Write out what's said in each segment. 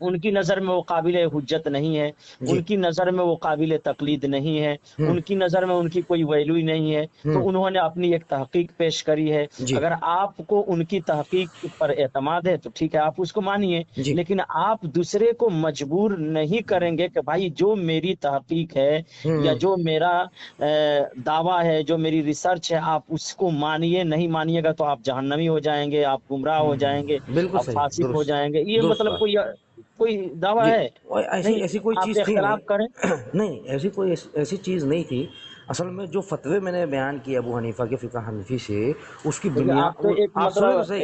ان کی نظر میں وہ قابل حجت نہیں ہے، جی ان کی نظر میں وہ قابل تقلید نہیں ہے، ہوں ان کی نظر میں ان کی کوئی ویلو ہی نہیں ہے، ہوں تو انہوں نے اپنی ایک تحقیق پیش کری ہے۔ جی اگر آپ کو ان کی تحقیق پر اعتماد ہے تو ٹھیک ہے، آپ اس کو مانیے، جی لیکن آپ دوسرے کو مجبور نہیں کریں گے کہ بھائی جو میری تحقیق ہے یا ہوں جو میرا دعویٰ ہے، جو میری ریسرچ ہے، آپ اس کو مانیے، نہیں مانیے گا تو آپ جہنمی ہو جائیں گے، آپ گمراہ ہو جائیں گے، بالکل آپ صحیح، فاسق ہو درست جائیں گے۔ یہ درست مطلب بات کوئی دعویٰ جی۔ ہے؟ اور ایسی نہیں، ایسی کوئی آپ چیز تھی نہیں اختلاف کریں۔ نہیں ایسی کوئی ایسی چیز نہیں تھی اصل میں۔ جو فتوے میں نے بیان کیے ابو حنیفہ کے فقہ حنفی سے، اس کی لیکن آپ بنیاد، تو ایک آپ سنیں تو مطلب صحیح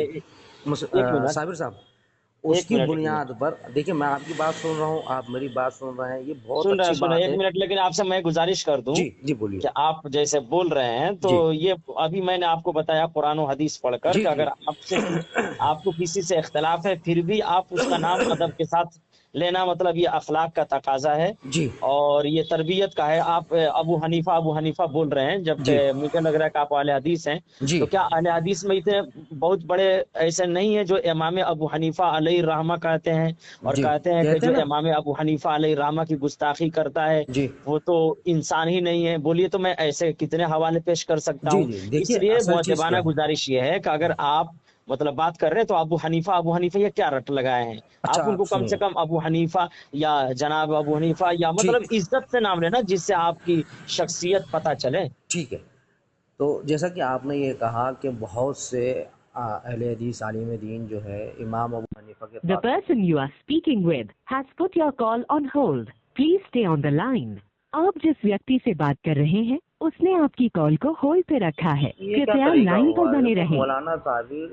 ایک منٹ صابر صاحب، اس ایک کی منٹ ایک بنیاد منٹ پر دیکھیں، میں آپ کی بات سن رہا ہوں، آپ میری بات سن رہے ہیں، یہ بہت سن رہا اچھی سن رہا بات ایک ہے۔ منٹ، لیکن آپ سے میں گزارش کر دوں جی جی بولیے۔ کہ آپ جیسے بول رہے ہیں تو جی یہ ابھی میں نے آپ کو بتایا قرآن و حدیث پڑھ کر جی کہ جی اگر آپ کو کسی سے اختلاف ہے پھر بھی آپ اس کا نام ادب کے ساتھ لینا، مطلب یہ اخلاق کا تقاضا ہے جی اور یہ تربیت کا ہے۔ آپ ابو حنیفہ بول رہے ہیں، جی جبکہ مجھے لگ رہا ہے کہ آپ اہل حدیث ہیں، جی تو کیا اہل حدیث میں اتنے بہت بڑے ایسے نہیں ہیں جو امام ابو حنیفہ علیہ الرحمہ کہتے ہیں اور جی کہتے ہیں کہ کہتے جو ہیں نا۔ امام ابو حنیفہ علیہ الرحمہ کی گستاخی کرتا ہے جی وہ تو انسان ہی نہیں ہے؟ بولیے تو میں ایسے کتنے حوالے پیش کر سکتا جی ہوں۔ جی اس دیکھیے لیے اصل چیز مؤدبانہ کیا ہے۔ گزارش یہ ہے کہ اگر آپ مطلب بات کر رہے ہیں تو ابو حنیفہ یہ کیا رٹ لگائے ہیں؟ اچھا آپ ان کو آپ کم سنیے، سے کم ابو حنیفہ یا جناب ابو حنیفہ یا ٹھیک مطلب عزت سے نام لینا جس سے آپ کی شخصیت پتہ چلے۔ ٹھیک ہے۔ تو جیسا کہ آپ نے یہ کہا کہ بہت سے اہل حدیث عالم دین جو ہے امام ابو حنیفہ کے The تعلق، person you are speaking with has put your call on hold. Please stay on the line. آپ جس ویکتی سے بات کر رہے ہیں اس نے آپ کی کال کو ہولڈ پہ رکھا ہے، یہ کیا کرپیا طریقہ لائن پر ہوا ہے بنے کہ رہیں۔ مولانا صابر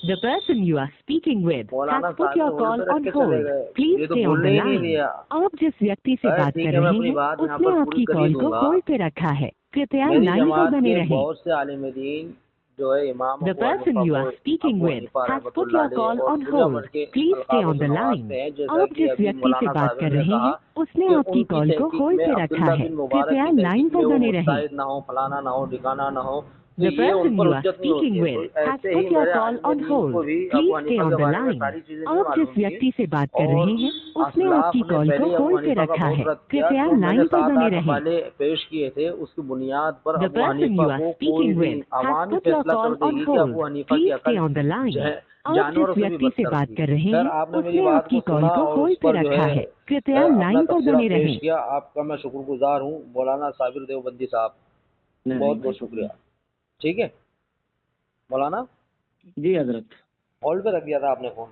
The person you are speaking with Maulana has put Sabir your hold call پہ رکھ on کے چلے hold. گئے، Please یہ تو stay on بولنے the ہی نہیں line. دیا۔ آپ جس ویکتی سے بات ٹھیک کر ہے، میں رہے اپنی ہیں بات اس یہاں نے پر آپ پوری کی کر ہی کال دوں کو گا۔ ہولڈ پہ رکھا ہے، کرپیا میری لائن پر جماعت بنے کے رہیں۔ بہت سے عالم دین جو ہے امام The person you are speaking with has رحمۃ put اللہ your علیہ call اور on دنیا hold. بھر کے Please stay القاب on سے the line. نوازتے ہیں، جیسا آپ کہ جس ابھی ویکتی سے مولانا بات صابر کر نے رہے کہا ہیں اس نے کہ آپ ان کی کی کال کو تحقیق ہولڈ میں پہ عبداللہ رکھا ہے، بن مبارک کرپیا کی لائن تحقیق پر میں وہ بنے رہیں۔ مجتہد نہ ہو، فلانا نہ ہو، ڈھکانا نہ ہو، تو The یہ ان person پر you are حجت نہیں ہوتی speaking ہے۔ تو with has ایسے ہی put your میرے call عالم on دین کو hold. بھی ابو Please stay حنیفہ on کے the بارے میں line. ساری چیزیں نہیں آپ معلوم جس تھی، ویکتی سے بات کر اور رہے ہیں اس نے آپ اسلاف کی نے کال پہلے کو ہی ابو ہولڈ پہ حنیفہ کا رکھا بہت ہے، رد کیا، کرپیا جو میں نے لائن پر 7-8 بنے رہیں۔ حوالے پیش کیے تھے، اس کی بنیاد پر The Abu person Hanifa you are کو کوئی speaking بھی with has عوام ہی put your فیصلہ کر call دے on گی کہ hold. ابو حنیفہ کی Please stay عقل on the line. آپ جانوروں جس سے بھی ویکتی سے بدتر بات تھی۔ کر رہے خیر، ہیں آپ نے اس میری نے بات آپ کو کی کال سنا کو اور ہولڈ اس پہ پر جو رکھا ہے ہے، کرپیا اپنا لائن پر تبصرہ بنے پیش رہیں۔ کیا۔ آپ کا میں شکر گزار ہوں مولانا صابر دیوبندی صاحب، نہیں نہیں بہت بھائی، بہت شکریہ۔ شکریہ۔ ٹھیک ہے مولانا، جی حضرت، ہولڈ پہ رکھ دیا تھا آپ نے فون؟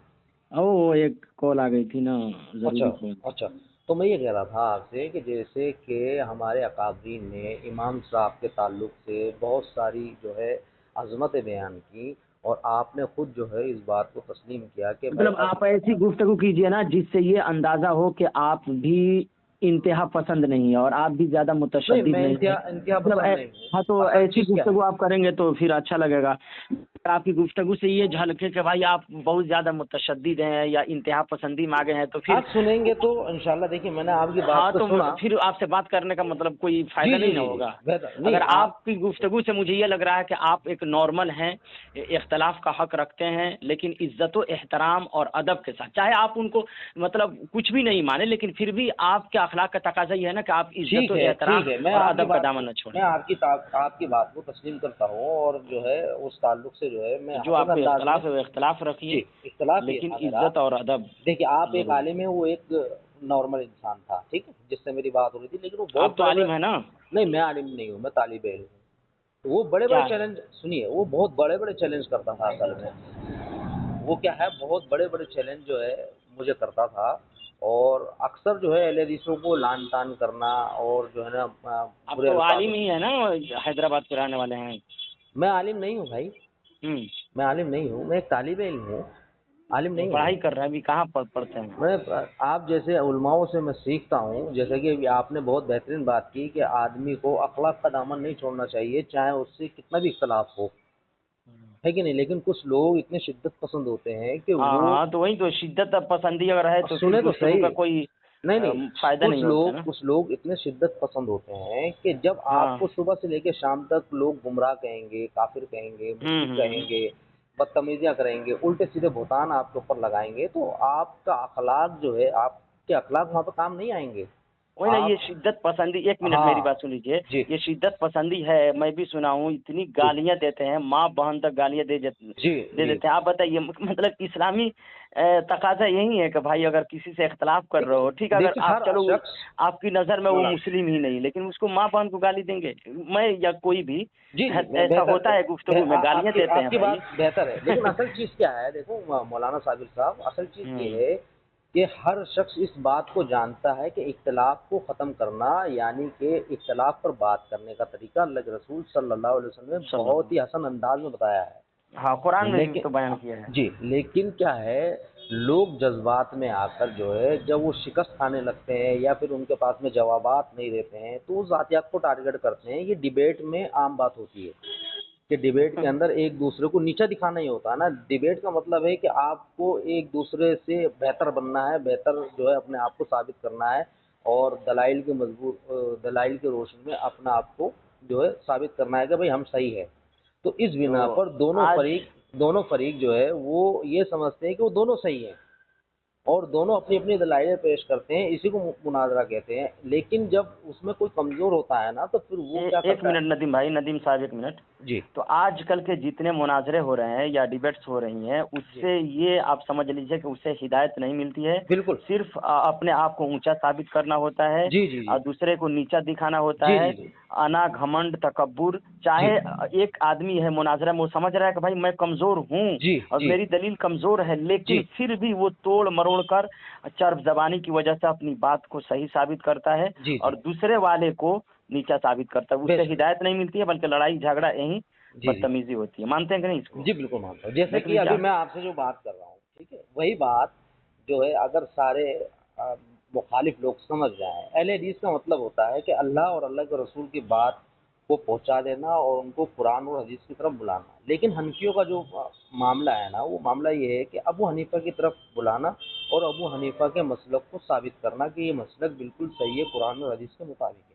وہ ایک کال آ گئی تھی نا، اچھا ضروری کال۔ اچھا، تو میں یہ کہہ رہا تھا آپ سے کہ جیسے کہ ہمارے اکابرین نے امام صاحب کے تعلق سے بہت ساری جو ہے عظمتیں بیان کی، اور آپ نے خود جو ہے اس بات کو تسلیم کیا کہ بھائی مطلب آپ ایسی گفتگو کیجئے نا جس سے یہ اندازہ ہو کہ آپ بھی انتہا پسند نہیں ہے اور آپ بھی زیادہ نہیں، متشدد میں نہیں ہے، انتہا مطلب پسند نہیں ہوں۔ ہاں تو اصل ایسی چیز کیا ہے، گفتگو آپ کریں گے تو پھر اچھا لگے گا۔ آپ کی گفتگو سے یہ جھلکے کہ بھائی آپ بہت زیادہ متشدد ہیں یا انتہا پسندی میں آگے ہیں تو پھر آپ سنیں گے تو انشاءاللہ دیکھیے میں نے آپ کی ہاں بات کو تو سنا۔ پھر آپ سے بات کرنے کا مطلب کوئی فائدہ جی جی نہیں نہ جی جی ہوگا۔ بہتر نہیں اگر آپ کی گفتگو سے مجھے یہ لگ رہا ہے کہ آپ ایک نارمل ہیں، اختلاف کا حق رکھتے ہیں، لیکن عزت و احترام اور ادب کے ساتھ، چاہے آپ ان کو مطلب کچھ بھی نہیں مانیں لیکن پھر بھی آپ کے اخلاق کا تقاضا یہ ہے نا کہ آپ عزت و احترام ٹھیک ہے، میں اور آپ کی ادب کا بات کو دامن نہ چھوڑیں۔ میں آپ کی بات کو تسلیم کرتا ہوں، اور جو ہے اس تعلق سے جو ہے میں جو حسن آپ کے انداز میں، اختلاف ہے وہ اختلاف رکھیے، جی اختلاف یہ لیکن تھا میرا، عزت اور ادب دیکھیے آپ ایک ضرور۔ عالم ہیں، وہ ایک نارمل انسان تھا، ٹھیک ہے، جس سے میری بات ہو رہی تھی، لیکن وہ آپ بہت تو بڑے بڑے، عالم ہے نا؟ نہیں میں عالم نہیں ہوں، میں طالب علم ہوں۔ تو وہ بڑے بڑے کیا ہے؟ چیلنج، سنیے، وہ بہت بڑے بڑے چیلنج کرتا تھا اصل میں۔ وہ کیا ہے، بہت بڑے بڑے چیلنج جو ہے مجھے کرتا تھا، اور اکثر جو ہے اہل حدیثوں کو لان تان کرنا، اور جو ہے نا آپ برے تو الفاظ۔ عالم ہی ہے نا، حیدرآباد کے رہنے والے ہیں۔ میں عالم نہیں ہوں بھائی، ہوں، میں عالم نہیں ہوں، میں ایک طالب علم ہوں، عالم نہیں ہوں پڑھائی میں۔ کر رہے ہیں، ابھی کہاں پڑھتے ہیں؟ میں آپ جیسے علماؤں سے میں سیکھتا ہوں، جیسے کہ آپ نے بہت بہترین بات کی کہ آدمی کو اخلاق کا دامن نہیں چھوڑنا چاہیے، چاہے اس سے کتنا بھی اختلاف ہو، ہے کہ نہیں؟ لیکن کچھ لوگ اتنے شدت پسند ہوتے ہیں کہ ہاں وہ، ہاں، تو وہی تو شدت پسندی اگر ہے تو پھر سنیں تو گفتگو کا صحیح، کوئی نہیں نہیں، فائدہ نہیں ہوتا نا۔ کچھ لوگ اتنے شدت پسند ہوتے ہیں کہ جب ہاں، آپ کو صبح سے لے کے شام تک لوگ گمراہ کہیں گے، کافر کہیں گے، مشرک ہوں، کہیں گے، بدتمیزیاں کریں گے، الٹے سیدھے بہتان آپ کے اوپر لگائیں گے، تو آپ کا اخلاق جو ہے، آپ کے اخلاق وہاں پہ کام نہیں آئیں گے. وہی نا، آپ یہ شدت پسندی، ایک منٹ ہاں میری بات سن لیجیے. جی یہ شدت پسندی ہے، میں بھی سنا ہوں، اتنی جی گالیاں دیتے ہیں، ماں بہن تک گالیاں دے جی جی دیتے ہیں. آپ بتائیے، مطلب اسلامی تقاضا یہی ہے کہ بھائی اگر کسی سے اختلاف کر رہے ہو، ٹھیک ہے، اگر دیکھیے آپ ہر چلو شخص آپ کی نظر میں وہ مولانا مسلم ہی نہیں، لیکن اس کو ماں بہن کو گالی دیں گے؟ میں یا کوئی بھی جی جی ایسا بہتر ہوتا ہے گفتگو میں آپ گالیاں کی دیتے ہیں آپ کی بھائی. بات بہتر ہے، لیکن اصل چیز کیا ہے؟ دیکھو مولانا صابر صاحب، اصل چیز یہ ہوں. ہے کہ ہر شخص اس بات کو جانتا ہے کہ اختلاف کو ختم کرنا، یعنی کہ اختلاف پر بات کرنے کا طریقہ اللہ کے رسول صلی اللہ علیہ وسلم نے صلی بہت اللہ. ہی حسن انداز میں بتایا ہے. ہاں، قرآن میں بھی لیکن تو بیان کیا ہے. جی، لیکن کیا ہے، لوگ جذبات میں آ کر جو ہے جب وہ شکست کھانے لگتے ہیں یا پھر ان کے پاس میں جوابات نہیں رہتے ہیں تو وہ ذاتیات کو ٹارگٹ کرتے ہیں. یہ ڈیبیٹ میں عام بات ہوتی ہے کہ ڈیبیٹ کے اندر ایک دوسرے کو نیچا دکھانا ہی ہوتا ہے نا. ڈیبیٹ کا مطلب ہے کہ آپ کو ایک دوسرے سے بہتر بننا ہے، بہتر جو ہے اپنے آپ کو ثابت کرنا ہے، اور دلائل کے مضبوط دلائل کے روشنی میں اپنا آپ کو جو ہے ثابت کرنا ہے کہ بھئی ہم صحیح ہے. تو اس بنا تو پر آج دونوں فریق جو ہے وہ یہ سمجھتے ہیں کہ وہ دونوں صحیح ہیں اور دونوں اپنی اپنی دلائلیں پیش کرتے ہیں، اسی کو مناظرہ کہتے ہیں. لیکن جب اس میں کوئی کمزور ہوتا ہے نا تو پھر وہ کیا ایک کرتا منٹ ہے. ندیم بھائی، ندیم صاحب ایک منٹ. جی تو آج کل کے جتنے مناظرے ہو رہے ہیں یا ڈیبیٹس ہو رہی ہیں، اس جی سے یہ آپ سمجھ لیجئے کہ اسے ہدایت نہیں ملتی ہے. بالکل. صرف اپنے آپ کو اونچا ثابت کرنا ہوتا ہے جی جی جی اور دوسرے کو نیچا دکھانا ہوتا جی ہے. جی جی انا، گھمنڈ، تکبر. جی چاہے ایک آدمی ہے مناظرہ میں، وہ سمجھ رہا ہے کہ بھائی میں کمزور ہوں جی اور جی میری دلیل کمزور ہے، جی لیکن پھر بھی وہ توڑ مروڑ کر چرب زبانی کی وجہ سے اپنی بات کو صحیح ثابت کرتا ہے جی اور جی دوسرے والے کو نیچا ثابت کرتا ہے. اس بے سے شک. ہدایت نہیں ملتی ہے، بلکہ لڑائی جھگڑا یہیں جی جی بدتمیزی ہوتی ہے. مانتے ہیں کہ نہیں اس کو؟ جی بالکل مانتا ہوں. جیسے دیکھ کہ لیجیے ابھی آپ. میں آپ سے جو بات کر رہا ہوں، ٹھیک ہے، وہی بات جو ہے اگر سارے مخالف لوگ سمجھ جائیں. اہل حدیث کا مطلب ہوتا ہے کہ اللہ اور اللہ کے رسول کی بات کو پہنچا دینا اور ان کو قرآن اور حدیث کی طرف بلانا. لیکن حنفیوں کا جو معاملہ ہے نا، وہ معاملہ یہ ہے کہ ابو حنیفہ کی طرف بلانا اور ابو حنیفہ کے مسلک کو ثابت کرنا کہ یہ مسلک بالکل صحیح ہے، قرآن اور حدیث کے مطابق ہے.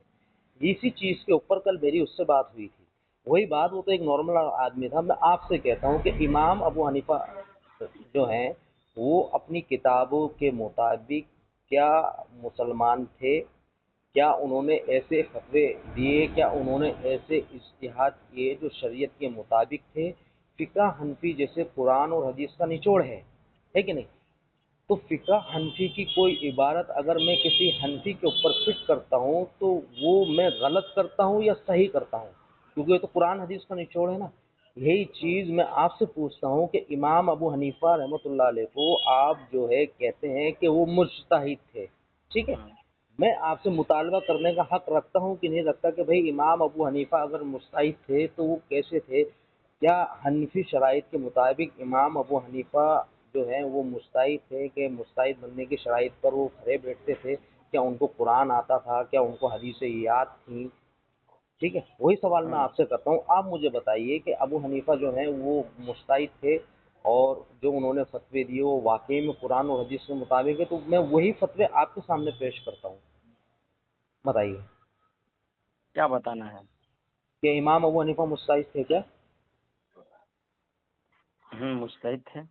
اسی چیز کے اوپر کل میری اس سے بات ہوئی تھی. وہی بات، وہ تو ایک نارمل آدمی تھا. میں آپ سے کہتا ہوں کہ امام ابو حنیفہ جو ہیں وہ اپنی کتابوں کے مطابق کیا مسلمان تھے؟ کیا انہوں نے ایسے فتوے دیے؟ کیا انہوں نے ایسے اجتہاد کیے جو شریعت کے مطابق تھے؟ فقہ حنفی جیسے قرآن اور حدیث کا نچوڑ ہے کہ نہیں؟ تو فقہ حنفی کی کوئی عبارت اگر میں کسی حنفی کے اوپر فٹ کرتا ہوں تو وہ میں غلط کرتا ہوں یا صحیح کرتا ہوں؟ کیونکہ یہ تو قرآن حدیث کا نچوڑ ہے نا. یہی چیز میں آپ سے پوچھتا ہوں کہ امام ابو حنیفہ رحمۃ اللہ علیہ کو آپ جو ہے کہتے ہیں کہ وہ مجتہد تھے، ٹھیک ہے. میں آپ سے مطالبہ کرنے کا حق رکھتا ہوں کہ نہیں رکھتا کہ بھئی امام ابو حنیفہ اگر مجتہد تھے تو وہ کیسے تھے؟ کیا حنفی شرائط کے مطابق امام ابو حنیفہ جو ہیں وہ مجتہد تھے کہ مجتہد بننے کی شرائط پر وہ کھڑے بیٹھتے تھے؟ کیا ان کو قرآن آتا تھا؟ کیا ان کو حدیث یاد تھیں؟ ٹھیک ہے، وہی سوال میں آپ سے کرتا ہوں. آپ مجھے بتائیے کہ ابو حنیفہ جو ہیں وہ مجتہد تھے اور جو انہوں نے فتوے دیے وہ واقعی میں قرآن اور حدیث کے مطابق ہے؟ تو میں وہی فتوے آپ کے سامنے پیش کرتا ہوں. بتائیے کیا بتانا ہے؟ کہ امام ابو حنیفہ مجتہد تھے کیا؟ مجتہد تھے.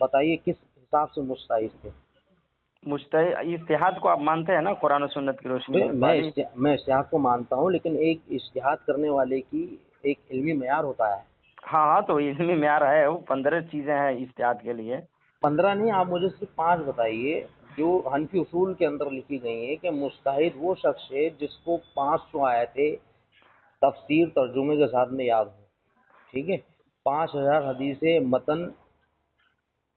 بتائیے کس حساب سے مجتہد تھے؟ مجتہد اجتہاد کو آپ مانتے ہیں نا قرآن و سنت کی روشنی میں؟ باری میں اجتہاد کو مانتا ہوں، لیکن ایک اجتہاد کرنے والے کی ایک علمی معیار ہوتا ہے. ہاں تو علمی معیار ہے، وہ 15 چیزیں ہیں اجتہاد کے لیے. 15 نہیں، آپ مجھے صرف 5 بتائیے جو حنفی اصول کے اندر لکھی گئی ہیں کہ مجتہد وہ شخص ہے جس کو 500 آیتیں تفسیر ترجمے کے ساتھ میں یاد ہوں، ٹھیک ہے، 5000 حدیثیں متن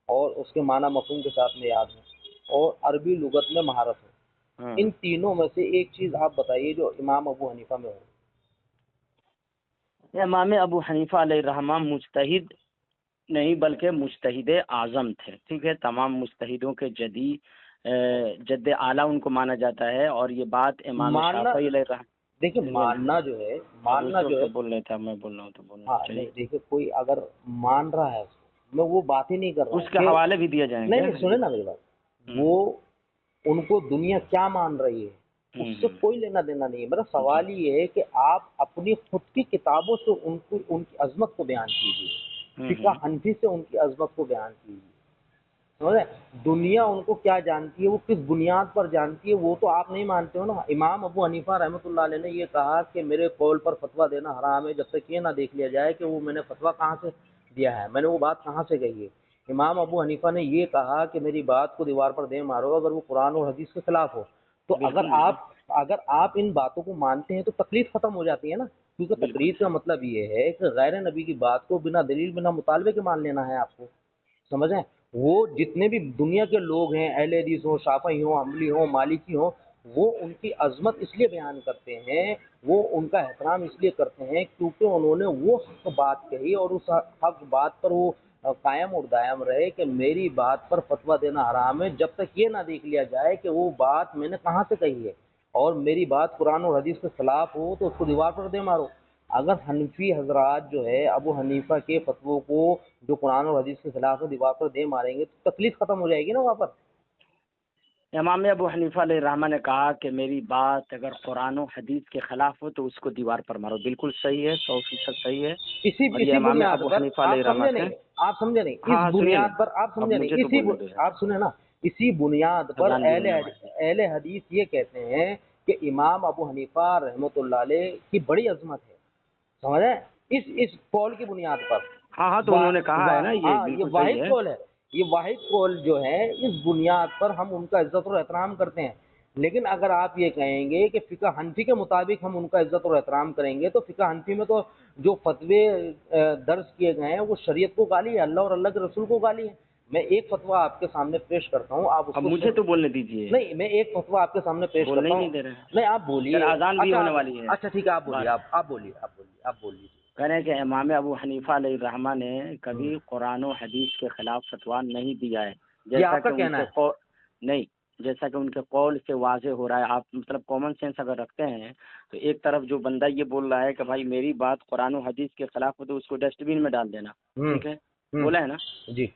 اور اس کے معنی مفہوم کے ساتھ میں یاد ہوں، اور عربی لغت میں مہارت ہو. ان تینوں میں سے ایک چیز آپ بتائیے جو امام ابو حنیفہ میں ہو. امام ابو حنیفہ علیہ الرحمہ مجتہد نہیں بلکہ مجتہد اعظم تھے، ٹھیک ہے. تمام مجتہدوں کے جد اعلیٰ ان کو مانا جاتا ہے. اور یہ بات امام ماننا، شافعی علیہ الرحمہ. دیکھیے ماننا جو ہے، اب اس ماننا جو وقت ہے، تو بول رہے تھے، اب میں بول رہا ہوں تو بولنا ہاں چاہیے. نہیں دیکھیے کوئی اگر مان رہا ہے میں وہ بات ہی نہیں کر رہا اس ہوں کے کہ حوالے بھی دیے جائیں گے. نہیں سنیں نا میری بات. وہ ان کو دنیا کیا مان رہی ہے اس سے کوئی لینا دینا نہیں ہے. میرا سوال یہ ہے کہ آپ اپنی خود کی کتابوں سے ان کی عظمت کو بیان کیجیے. فقہ حنفی سے ان کی عظمت کو بیان کیجیے. سمجھ رہے ہیں؟ دنیا ان کو کیا جانتی ہے، وہ کس بنیاد پر جانتی ہے، وہ تو آپ نہیں مانتے ہو نا. امام ابو حنیفہ رحمۃ اللہ علیہ نے یہ کہا کہ میرے قول پر فتویٰ دینا حرام ہے جب تک یہ نہ دیکھ لیا جائے کہ وہ میں نے فتویٰ کہاں سے دیا ہے، میں نے وہ بات کہاں سے کہی ہے. امام ابو حنیفہ نے یہ کہا کہ میری بات کو دیوار پر دے مارو اگر وہ قرآن اور حدیث کے خلاف ہو. تو اگر آپ ان باتوں کو مانتے ہیں تو تقلید ختم ہو جاتی ہے نا، کیونکہ تقلید کا مطلب یہ ہے کہ غیر نبی کی بات کو بنا دلیل بنا مطالبے کے مان لینا ہے آپ کو. سمجھیں؟ وہ جتنے بھی دنیا کے لوگ ہیں، اہل حدیث ہوں، شافعی ہوں، حنبلی ہوں، مالکی ہوں، وہ ان کی عظمت اس لیے بیان کرتے ہیں، وہ ان کا احترام اس لیے کرتے ہیں کیونکہ انہوں نے وہ حق بات کہی اور اس حق بات پر وہ قائم اور دائم رہے کہ میری بات پر فتویٰ دینا حرام ہے جب تک یہ نہ دیکھ لیا جائے کہ وہ بات میں نے کہاں سے کہی ہے، اور میری بات قرآن اور حدیث کے خلاف ہو تو اس کو دیوار پر دے مارو. اگر حنفی حضرات جو ہے ابو حنیفہ کے فتووں کو جو قرآن اور حدیث کے خلاف ہے دیوار پر دے ماریں گے تو تکلیف ختم ہو جائے گی نا وہاں پر. امام ابو حنیفہ علیہ الرحمہ نے کہا کہ میری بات اگر قرآن و حدیث کے خلاف ہو تو اس کو دیوار پر مارو. بالکل صحیح ہے، 100% صحیح ہے. اسی بنیاد پر آپ سمجھے نہیں، اس بنیاد پر آپ سمجھے نہیں، آپ سنیں نا، اسی بنیاد پر اہل حدیث یہ کہتے ہیں کہ امام ابو حنیفہ رحمۃ اللہ علیہ کی بڑی عظمت ہے. سمجھ رہے ہیں؟ اس قول کی بنیاد پر. ہاں تو انہوں نے کہا ہے نا یہ واحد قول ہے، یہ واحد قول جو ہے اس بنیاد پر ہم ان کا عزت اور احترام کرتے ہیں. لیکن اگر آپ یہ کہیں گے کہ فقہ حنفی کے مطابق ہم ان کا عزت اور احترام کریں گے تو فقہ حنفی میں تو جو فتوے درج کیے گئے ہیں وہ شریعت کو گالی ہے، اللہ اور اللہ کے رسول کو گالی ہے. میں ایک فتویٰ آپ کے سامنے پیش کرتا ہوں، آپ اس کو مجھے تو بولنے دیجیے. نہیں، میں ایک فتویٰ آپ کے سامنے پیش کرتا ہوں. نہیں آپ بولیے، اذان بھی ہونے والی ہے. اچھا ٹھیک ہے، آپ بولیے. کہہ رہے ہیں کہ امام ابو حنیفہ علیہ الرحمہ نے کبھی قرآن و حدیث کے خلاف فتویٰ نہیں دیا ہے. جیسا کہ ان کے نہیں، جیسا کہ ان کے قول سے واضح ہو رہا ہے. آپ مطلب کامن سینس اگر رکھتے ہیں تو ایک طرف جو بندہ یہ بول رہا ہے کہ بھائی میری بات قرآن و حدیث کے خلاف ہو تو اس کو ڈسٹ بین میں ڈال دینا، ٹھیک ہے، بولا ہے نا جی،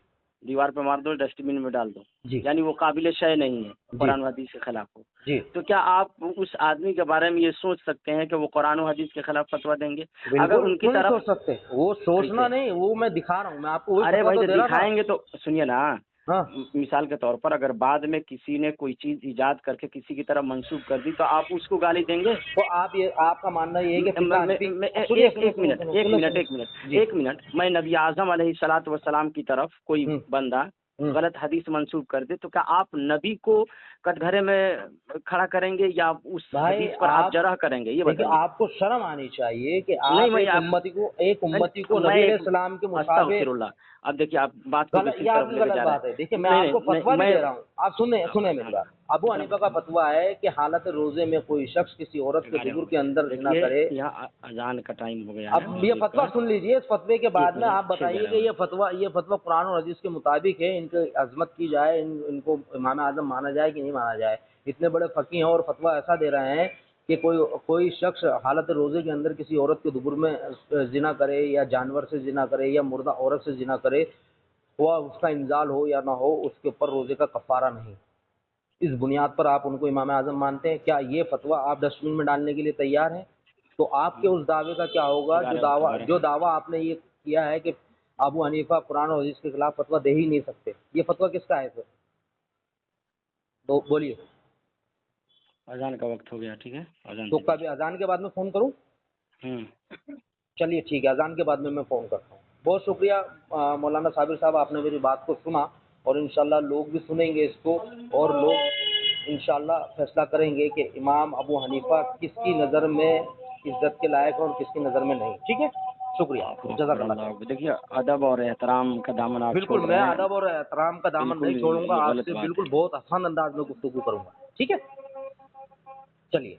دیوار پہ مار دو، ڈسٹ بین میں ڈال دو، جی، یعنی وہ قابل شے نہیں ہے قرآن و حدیث کے خلاف ہو. جی، تو کیا آپ اس آدمی کے بارے میں یہ سوچ سکتے ہیں کہ وہ قرآن و حدیث کے خلاف فتویٰ دیں گے؟ اگر ان کی طرف سوچ سکتے، وہ سوچنا نہیں، وہ میں دکھا رہا ہوں، میں آپ کو. ارے بھائی دکھائیں گے تو سنیے نا، ہاں، مثال کے طور پر اگر بعد میں کسی نے کوئی چیز ایجاد کر کے کسی کی طرف منسوب کر دی تو آپ اس کو گالی دیں گے؟ تو آپ کا ماننا یہ ہے کہ ایک منٹ میں نبی اعظم علیہ الصلوۃ والسلام کی طرف کوئی بندہ غلط حدیث منسوب کر دے تو کیا آپ نبی کو کٹ گھرے میں کھڑا کریں گے یا اس حدیث پر آپ جرح کریں گے؟ یہ بتائیے. آپ کو شرم آنی چاہیے کہ ایک امتی کو نبی علیہ السلام کے مطابق. اب دیکھیے آپ بات کو غلط بات ہے. دیکھیے میں آپ کو فتویٰ نہیں دے رہا ہوں، آپ سنیں میری بات. ابو حنیفہ کا فتویٰ ہے کہ حالت روزے میں کوئی شخص کسی عورت کے دبر کے اندر زنا کرے. یہاں اذان کا ٹائم ہو گیا. اب یہ فتویٰ سن لیجیے، اس فتوے کے بعد میں آپ بتائیے کہ یہ فتویٰ قرآن اور حدیث کے مطابق ہے، ان کی عظمت کی جائے، ان کو امام اعظم مانا جائے کہ نہیں مانا جائے. اتنے بڑے فقیہ ہیں اور فتویٰ ایسا دے رہے ہیں کہ کوئی شخص حالت روزے کے اندر کسی عورت کے دبر میں زنا کرے یا جانور سے زنا کرے یا مردہ عورت سے زنا کرے، ہوا اس کا انزال ہو یا نہ ہو، اس کے اوپر روزے کا کفارہ نہیں. اس بنیاد پر آپ ان کو امام اعظم مانتے ہیں. کیا یہ فتویٰ آپ ڈسٹ بن میں ڈالنے کے لیے تیار ہیں؟ تو آپ کے اس دعوے کا کیا ہوگا جو دعویٰ آپ نے یہ کیا ہے کہ ابو حنیفہ قرآن و حدیث کے خلاف فتویٰ دے ہی نہیں سکتے؟ یہ فتویٰ کس کا ہے پھر؟ تو بولیے. اذان کا وقت ہو گیا، ٹھیک ہے. تو کبھی اذان کے بعد میں فون کروں؟ چلیے ٹھیک ہے، اذان کے بعد میں فون کرتا ہوں. بہت شکریہ مولانا صابر صاحب، آپ نے میری بات کو سنا اور انشاءاللہ لوگ بھی سنیں گے اس کو، اور لوگ انشاءاللہ فیصلہ کریں گے کہ امام ابو حنیفہ کس کی نظر میں عزت کے لائق اور کس کی نظر میں نہیں. ٹھیک ہے، شکریہ، جزاک اللہ. دیکھیے ادب اور احترام کا دامن آپ بالکل، میں ادب اور احترام کا دامن نہیں چھوڑوں گا. آپ سے بالکل بہت آسان انداز میں گفتگو کروں گا. ٹھیک ہے، چلیے.